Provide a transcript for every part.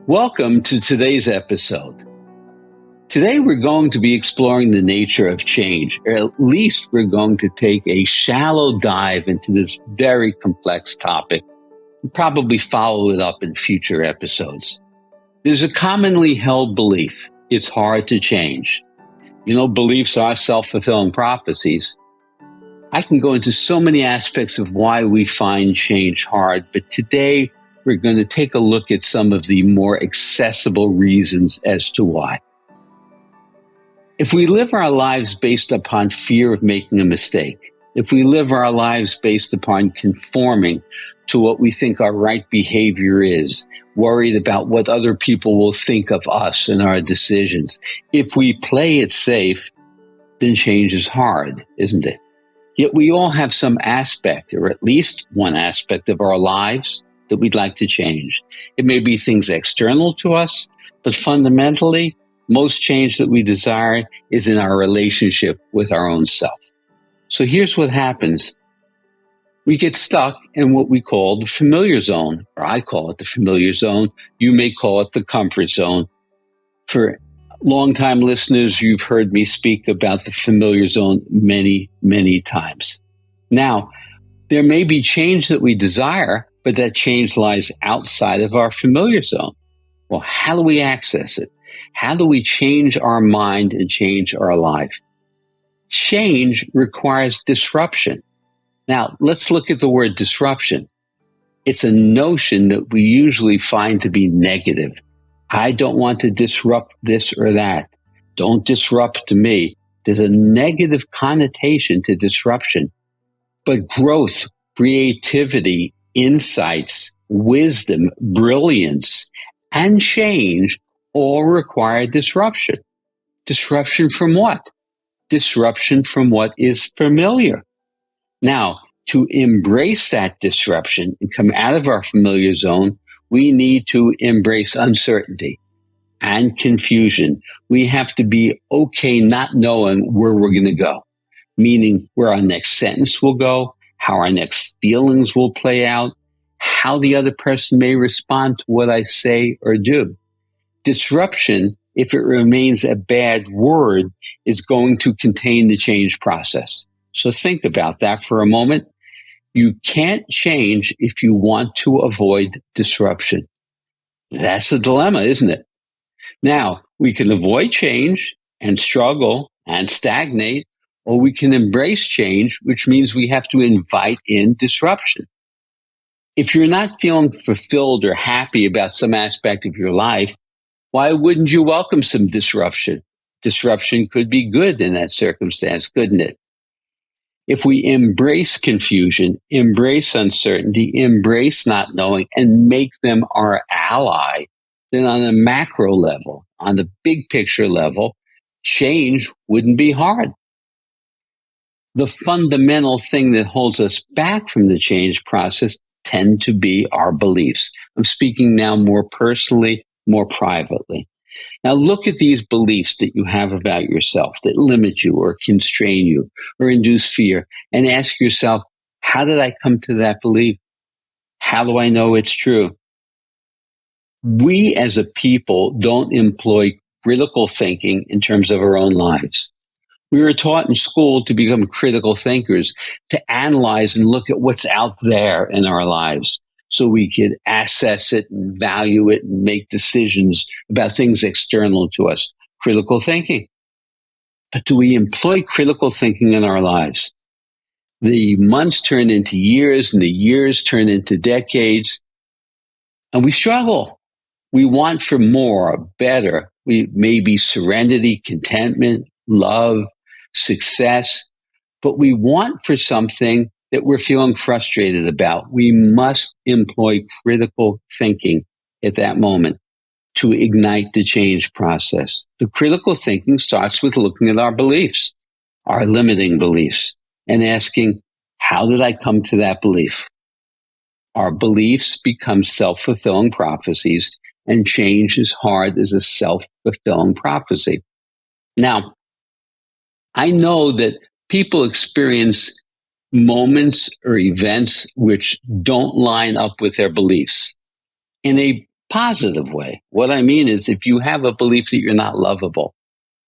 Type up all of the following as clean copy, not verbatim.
Welcome to today's episode. Today we're going to be exploring the nature of change, or at least we're going to take a shallow dive into this very complex topic and probably follow it up in future episodes. There's a commonly held belief: it's hard to change. Beliefs are self-fulfilling prophecies. I can go into so many aspects of why we find change hard, but today we're going to take a look at some of the more accessible reasons as to why. If we live our lives based upon fear of making a mistake, if we live our lives based upon conforming to what we think our right behavior is, worried about what other people will think of us and our decisions, if we play it safe, then change is hard, isn't it? Yet we all have some aspect, or at least one aspect of our lives that we'd like to change. It may be things external to us, but fundamentally, most change that we desire is in our relationship with our own self. So here's what happens. We get stuck in what we call the familiar zone, or I call it the familiar zone. You may call it the comfort zone. For longtime listeners, you've heard me speak about the familiar zone many, many times. Now, there may be change that we desire, but that change lies outside of our familiar zone. Well, how do we access it? How do we change our mind and change our life? Change requires disruption. Now, let's look at the word disruption. It's a notion that we usually find to be negative. I don't want to disrupt this or that. Don't disrupt me. There's a negative connotation to disruption. But growth, creativity, insights, wisdom, brilliance, and change all require disruption. Disruption from what? Disruption from what is familiar. Now, to embrace that disruption and come out of our familiar zone, we need to embrace uncertainty and confusion. We have to be okay not knowing where we're going to go, meaning where our next sentence will go, how our next feelings will play out, how the other person may respond to what I say or do. Disruption, if it remains a bad word, is going to contain the change process. So think about that for a moment. You can't change if you want to avoid disruption. That's a dilemma, isn't it? Now, we can avoid change and struggle and stagnate, or we can embrace change, which means we have to invite in disruption. If you're not feeling fulfilled or happy about some aspect of your life, why wouldn't you welcome some disruption? Disruption could be good in that circumstance, couldn't it? If we embrace confusion, embrace uncertainty, embrace not knowing, and make them our ally, then on a macro level, on the big picture level, change wouldn't be hard. The fundamental thing that holds us back from the change process tend to be our beliefs. I'm speaking now more personally, more privately. Now look at these beliefs that you have about yourself that limit you or constrain you or induce fear, and ask yourself, how did I come to that belief? How do I know it's true? We as a people don't employ critical thinking in terms of our own lives. We were taught in school to become critical thinkers, to analyze and look at what's out there in our lives so we could assess it and value it and make decisions about things external to us. Critical thinking. But do we employ critical thinking in our lives? The months turn into years and the years turn into decades, and we struggle. We want for more, better. We maybe serenity, contentment, love, success, but we want for something that we're feeling frustrated about. We must employ critical thinking at that moment to ignite the change process. The critical thinking starts with looking at our beliefs, our limiting beliefs, and asking, how did I come to that belief? Our beliefs become self-fulfilling prophecies, and change is hard as a self-fulfilling prophecy. Now, I know that people experience moments or events which don't line up with their beliefs. In a positive way. What I mean is, if you have a belief that you're not lovable,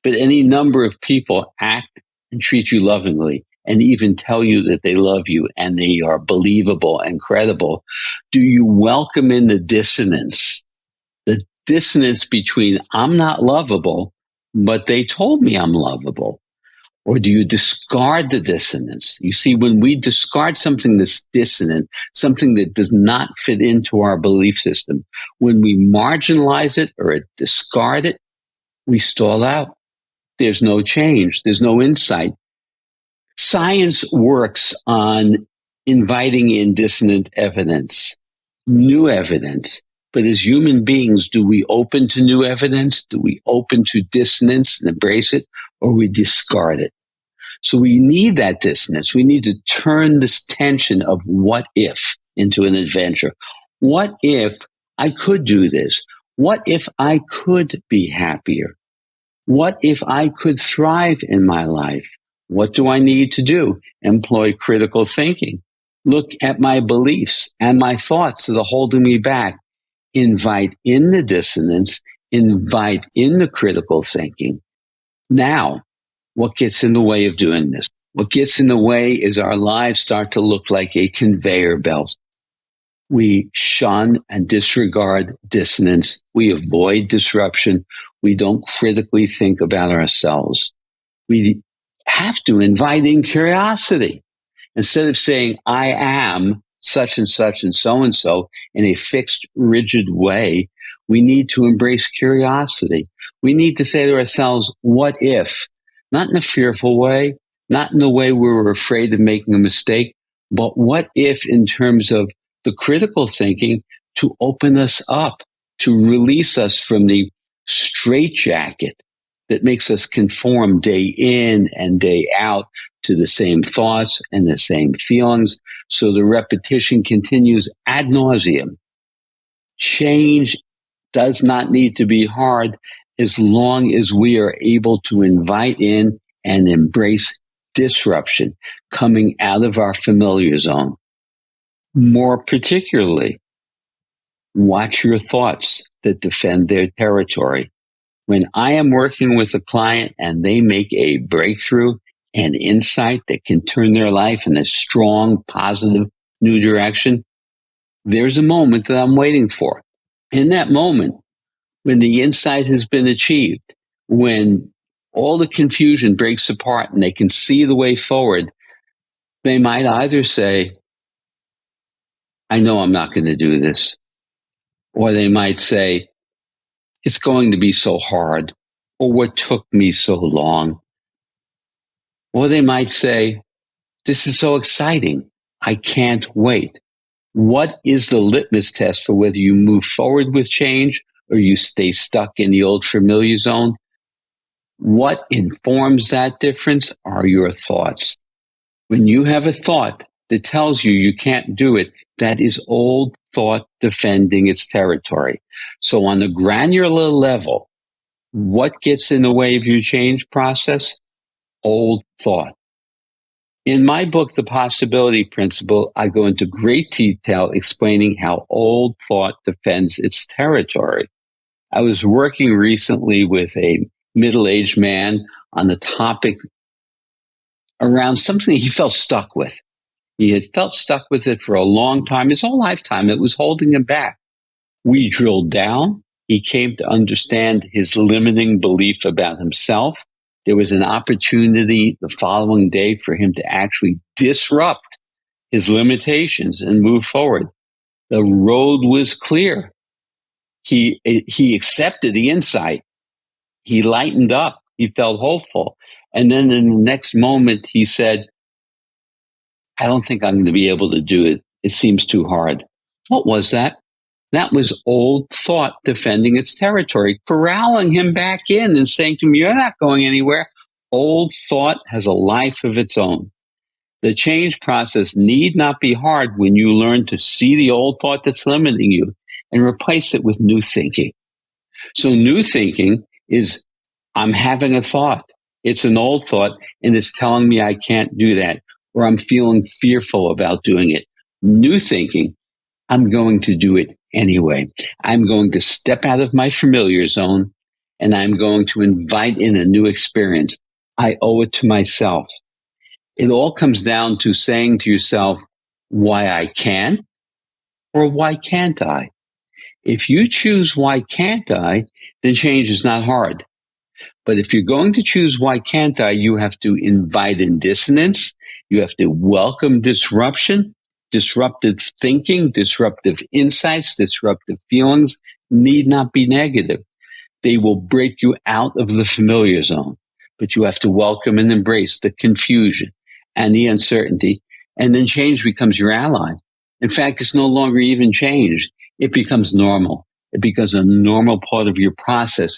but any number of people act and treat you lovingly and even tell you that they love you and they are believable and credible, do you welcome in the dissonance? The dissonance between I'm not lovable, but they told me I'm lovable. Or do you discard the dissonance? You see, when we discard something that's dissonant, something that does not fit into our belief system, when we marginalize it or discard it, we stall out. There's no change. There's no insight. Science works on inviting in dissonant evidence, new evidence. But as human beings, do we open to new evidence? Do we open to dissonance and embrace it, or we discard it? So we need that dissonance. We need to turn this tension of what if into an adventure. What if I could do this? What if I could be happier? What if I could thrive in my life? What do I need to do? Employ critical thinking. Look at my beliefs and my thoughts that are holding me back. Invite in the dissonance, invite in the critical thinking. Now, what gets in the way of doing this? What gets in the way is our lives start to look like a conveyor belt. We shun and disregard dissonance. We avoid disruption. We don't critically think about ourselves. We have to invite in curiosity. Instead of saying, I am such and such and so in a fixed, rigid way, we need to embrace curiosity. We need to say to ourselves, what if? Not in a fearful way, not in the way where we're afraid of making a mistake, but what if in terms of the critical thinking to open us up, to release us from the straitjacket that makes us conform day in and day out to the same thoughts and the same feelings. So the repetition continues ad nauseum. Change does not need to be hard as long as we are able to invite in and embrace disruption coming out of our familiar zone. More particularly, watch your thoughts that defend their territory. When I am working with a client and they make a breakthrough and insight that can turn their life in a strong, positive, new direction, there's a moment that I'm waiting for. In that moment, when the insight has been achieved, when all the confusion breaks apart and they can see the way forward, they might either say, I know I'm not going to do this. Or they might say, it's going to be so hard. Or what took me so long? Or they might say, this is so exciting. I can't wait. What is the litmus test for whether you move forward with change or you stay stuck in the old familiar zone? What informs that difference are your thoughts. When you have a thought that tells you you can't do it, that is old thought defending its territory. So on the granular level, what gets in the way of your change process? Old thought. In my book, The Possibility Principle, I go into great detail explaining how old thought defends its territory. I was working recently with a middle-aged man on the topic around something he felt stuck with. He had felt stuck with it for a long time, his whole lifetime. It was holding him back. We drilled down. He came to understand his limiting belief about himself. There was an opportunity the following day for him to actually disrupt his limitations and move forward. The road was clear. He accepted the insight. He lightened up. He felt hopeful. And then in the next moment, he said, I don't think I'm going to be able to do it. It seems too hard. What was that? That was old thought defending its territory, corralling him back in and saying to him, you're not going anywhere. Old thought has a life of its own. The change process need not be hard when you learn to see the old thought that's limiting you and replace it with new thinking. So new thinking is, I'm having a thought. It's an old thought and it's telling me I can't do that, or I'm feeling fearful about doing it. New thinking, I'm going to do it Anyway, I'm going to step out of my familiar zone and I'm going to invite in a new experience. I owe it to myself. It all comes down to saying to yourself why I can or why can't I? If you choose why can't I, then change is not hard. But if you're going to choose why can't I, you have to invite in dissonance. You have to welcome disruption, disruptive thinking, disruptive insights, disruptive feelings need not be negative. They will break you out of the familiar zone. But you have to welcome and embrace the confusion and the uncertainty. And then change becomes your ally. In fact, it's no longer even change. It becomes normal. It becomes a normal part of your process,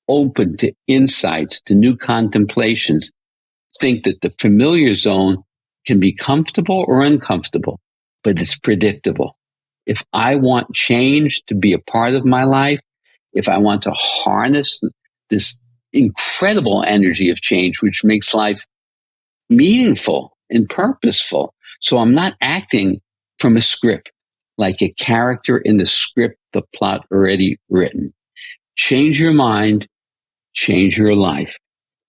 open to insights, to new contemplations. Think that the familiar zone can be comfortable or uncomfortable, but it's predictable. If I want change to be a part of my life, if I want to harness this incredible energy of change, which makes life meaningful and purposeful, so I'm not acting from a script, like a character in the script, the plot already written. Change your mind, change your life.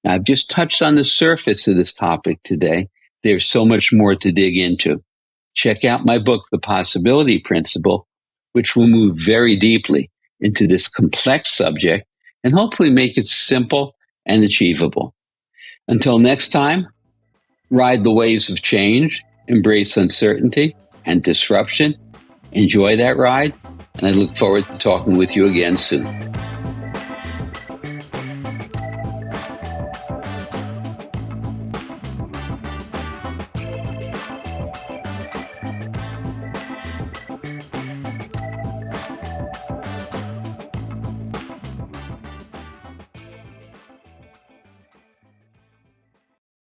Now, I've just touched on the surface of this topic today. There's so much more to dig into. Check out my book, The Possibility Principle, which will move very deeply into this complex subject and hopefully make it simple and achievable. Until next time, ride the waves of change, embrace uncertainty and disruption. Enjoy that ride, and I look forward to talking with you again soon.